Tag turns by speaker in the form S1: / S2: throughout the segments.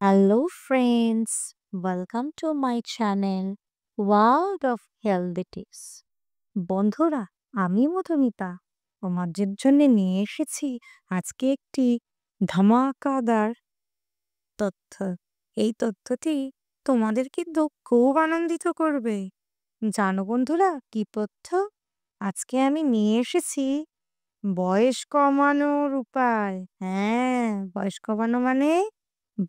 S1: Hello, friends. Welcome to my channel, World of Healthy Tips. বন্ধুরা, আমি মধুমিতা তোমাদের জন্য নিয়ে এসেছি আজকে একটি ধামাকাদার তথ্য। এই তথ্যটি তোমাদের কিন্তু খুব আনন্দিত করবে। জানো বন্ধুরা কি তথ্য? আজকে আমি নিয়ে এসেছি বয়স কমানোর উপায়। হ্যাঁ, বয়স কমানো মানে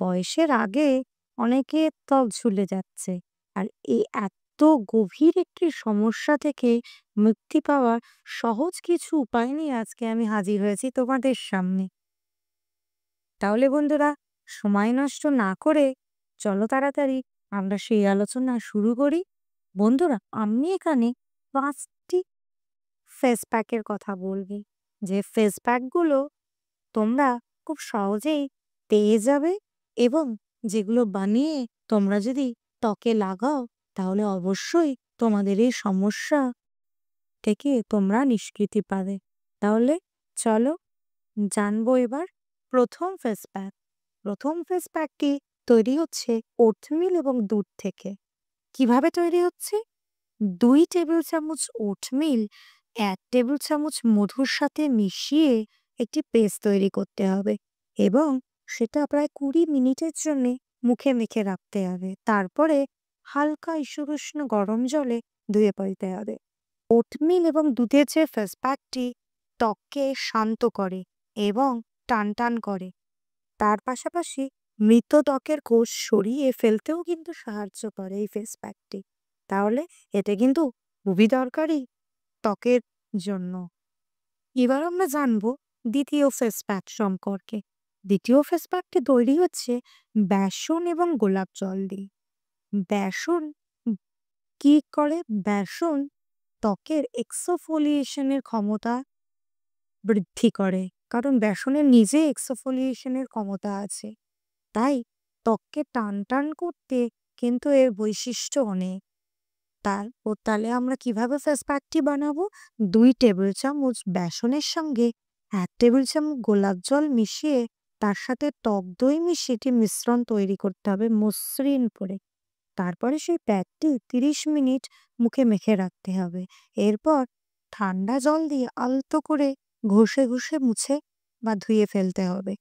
S1: বয়সের আগে অনেকের ত্বক ঝুলে যাচ্ছে। আর এই এত গভীর একটি সমস্যা থেকে মুক্তি পাওয়ার সহজ কিছু উপায় নিয়ে আজকে আমি হাজির হয়েছি তোমাদের সামনে। তাহলে বন্ধুরা, সময় নষ্ট না করে চলো তাড়াতাড়ি আমরা সেই আলোচনা শুরু করি। বন্ধুরা, আমি এখানে ৫টি ফেস প্যাকের কথা বলবি, যে ফেস প্যাকগুলো তোমরা খুব সহজেই পেয়ে যাবে এবং যেগুলো বানিয়ে তোমরা যদি ত্বকে লাগাও তাহলে অবশ্যই তোমাদের এই সমস্যা থেকে তোমরা নিষ্কৃতি পাবে। তাহলে চলো জানবো এবার প্রথম ফেস প্যাক। প্রথম ফেস প্যাকটি তৈরি হচ্ছে ওটমিল এবং দুধ থেকে। কিভাবে তৈরি হচ্ছে? ২ টেবিল চামচ ওটমিল ১ টেবিল চামচ মধুর সাথে মিশিয়ে একটি পেস্ট তৈরি করতে হবে এবং সেটা প্রায় ২০ মিনিটের জন্য মুখে মেখে রাখতে হবে। তারপরে হালকা ঈষদুষ্ণ গরম জলে ধুয়ে ফেলতে হবে। ওটমিল এবং দুধের যে ফেস প্যাকটি ত্বককে শান্ত করে এবং টানটান করে। তার পাশাপাশি মৃত ত্বকের কোষ সরিয়ে ফেলতেও কিন্তু সাহায্য করে এই ফেস প্যাকটি। তাহলে এটা কিন্তু খুবই দরকারি ত্বকের জন্য। এবার আমরা জানবো দ্বিতীয় ফেস প্যাক সম্পর্কে। দ্বিতীয় ফেস প্যাকটি তৈরি হচ্ছে বেসন এবং গোলাপ জল দিয়ে। বেসন কি করে? বেসন ত্বকের এক্সফোলিয়েশনের ক্ষমতা বৃদ্ধি করে, কারণ বেসনের নিজে এক্সফোলিয়েশনের ক্ষমতা আছে। তাই ত্বককে টান টান করতে কিন্তু এর বৈশিষ্ট্য অনেক। তাহলে আমরা কিভাবে ফেস প্যাকটি বানাবো? ২ টেবিল চামচ বেসনের সঙ্গে ১ টেবিল চামচ গোলাপ জল মিশিয়ে তার সাথে টক দই মিশিয়ে একটি মিশ্রণ তৈরি করতে হবে মসৃণ করে। তারপরে সেই প্যাকটি ৩০ মিনিট মুখে মেখে রাখতে হবে। এরপর ঠান্ডা জল দিয়ে আলতো করে ঘষে ঘষে মুছে বা ধুয়ে ফেলতে হবে।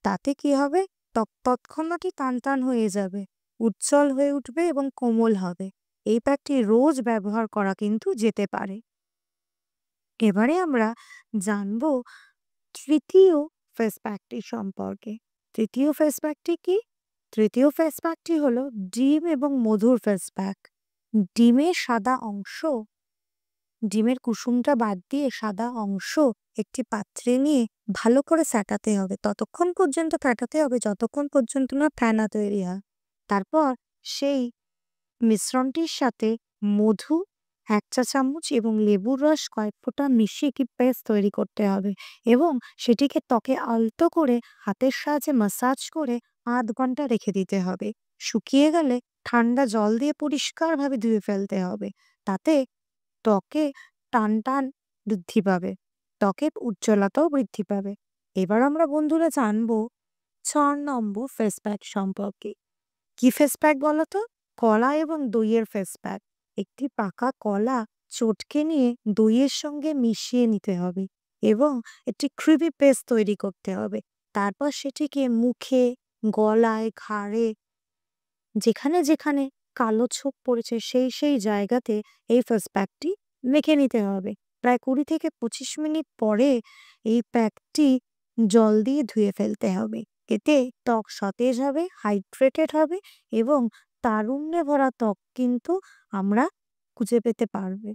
S1: তাতে কি হবে? ত্বক তৎক্ষণাৎই টানটান হয়ে যাবে, উজ্জ্বল হয়ে উঠবে এবং কোমল হবে। এই প্যাকটি রোজ ব্যবহার করা কিন্তু যেতে পারে। এবারে আমরা জানবো তৃতীয় ফেস প্যাকটি সম্পর্কে। তৃতীয় ফেস প্যাকটি কি? তৃতীয় ফেস প্যাকটি হলো ডিম এবং মধুর ফেস প্যাক। ডিমের সাদা অংশ, ডিমের কুসুমটা বাদ দিয়ে সাদা অংশ একটি পাত্রে নিয়ে ভালো করে ফ্যাটাতে হবে। ততক্ষণ পর্যন্ত ফ্যাটাতে হবে যতক্ষণ পর্যন্ত না ফেনা তৈরি হয়। তারপর সেই মিশ্রণটির সাথে মধু ১ চা চামচ এবং লেবুর রস কয়েক ফোঁটা মিশিয়ে একটি পেস্ট তৈরি করতে হবে এবং সেটিকে ত্বকে আলতো করে হাতের সাহায্যে ম্যাসাজ করে ০.৫ ঘন্টা রেখে দিতে হবে। শুকিয়ে গেলে ঠান্ডা জল দিয়ে পরিষ্কারভাবে ধুয়ে ফেলতে হবে। তাতে ত্বকে টানটান বৃদ্ধি পাবে, ত্বকের উজ্জ্বলতাও বৃদ্ধি পাবে। এবার আমরা বন্ধুরা জানবো ৪ নম্বর ফেস প্যাক সম্পর্কে। কি ফেস প্যাক বলতো? কলা এবং দইয়ের ফেস প্যাক। একটি পাকা কলা চটকে নিয়ে দইয়ের সঙ্গে মিশিয়ে নিতে হবে এবং একটি ক্রিমি পেস্ট তৈরি করতে হবে। তারপর সেটিকে মুখে, গলায়, ঘাড়ে যেখানে যেখানে কালো ছোপ পড়েছে সেই জায়গাতে এই ফেস প্যাকটি মেখে নিতে হবে। প্রায় ২০ থেকে ২৫ মিনিট পরে এই প্যাকটি জল দিয়ে ধুয়ে ফেলতে হবে। এতে ত্বক সতেজ হবে, হাইড্রেটেড হবে এবং তারুণ্যে ভরা ত্বক কিন্তু আমরা খুঁজে পেতে পারবে।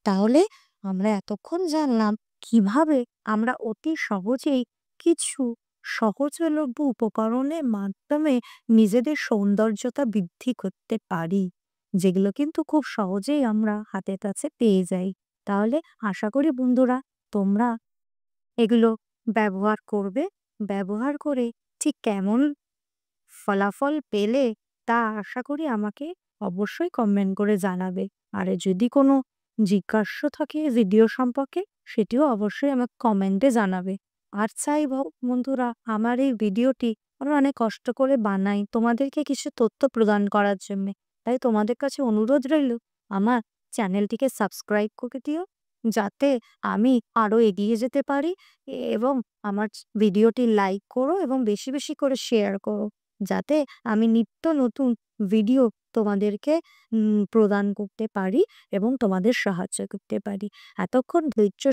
S1: তাহলে আমরা এতক্ষণ জানলাম কিভাবে আমরা অতি সহজেই কিছু সহজলভ্য উপকরণের মাধ্যমে নিজেদের সৌন্দর্যতা বৃদ্ধি করতে পারি, যেগুলো কিন্তু খুব সহজেই আমরা হাতের কাছে পেয়ে যাই। তাহলে আশা করি বন্ধুরা তোমরা এগুলো ব্যবহার করবে। ব্যবহার করে ঠিক কেমন ফলাফল পেলে তা আশা করি আমাকে অবশ্যই কমেন্ট করে জানাবে। আর যদি কোনো জিজ্ঞাস্য থাকে ভিডিও সম্পর্কে সেটিও অবশ্যই আমাকে কমেন্টে জানাবে। আর চাইব বন্ধুরা আমার এই ভিডিওটি আমরা অনেক কষ্ট করে বানাই তোমাদেরকে কিছু তথ্য প্রদান করার জন্যে। তাই তোমাদের কাছে অনুরোধ রইল আমার চ্যানেলটিকে সাবস্ক্রাইব করে দিও, যাতে আমি আরো এগিয়ে যেতে পারি এবং আমার ভিডিওটি লাইক করো এবং বেশি, বেশি করে শেয়ার করো। যাতে আমি নিত্য নতুন ভিডিও তোমাদেরকে প্রদান করতে পারি এবং তোমাদের সাহায্য করতে পারি। এতক্ষণ ধৈর্য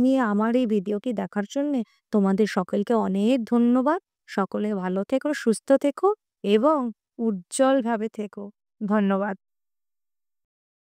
S1: নিয়ে আমার এই ভিডিওটি দেখার জন্যে তোমাদের সকলকে অনেক ধন্যবাদ। সকলে ভালো থেকো, সুস্থ থেকো এবং উজ্জ্বলভাবে থেকো। ধন্যবাদ।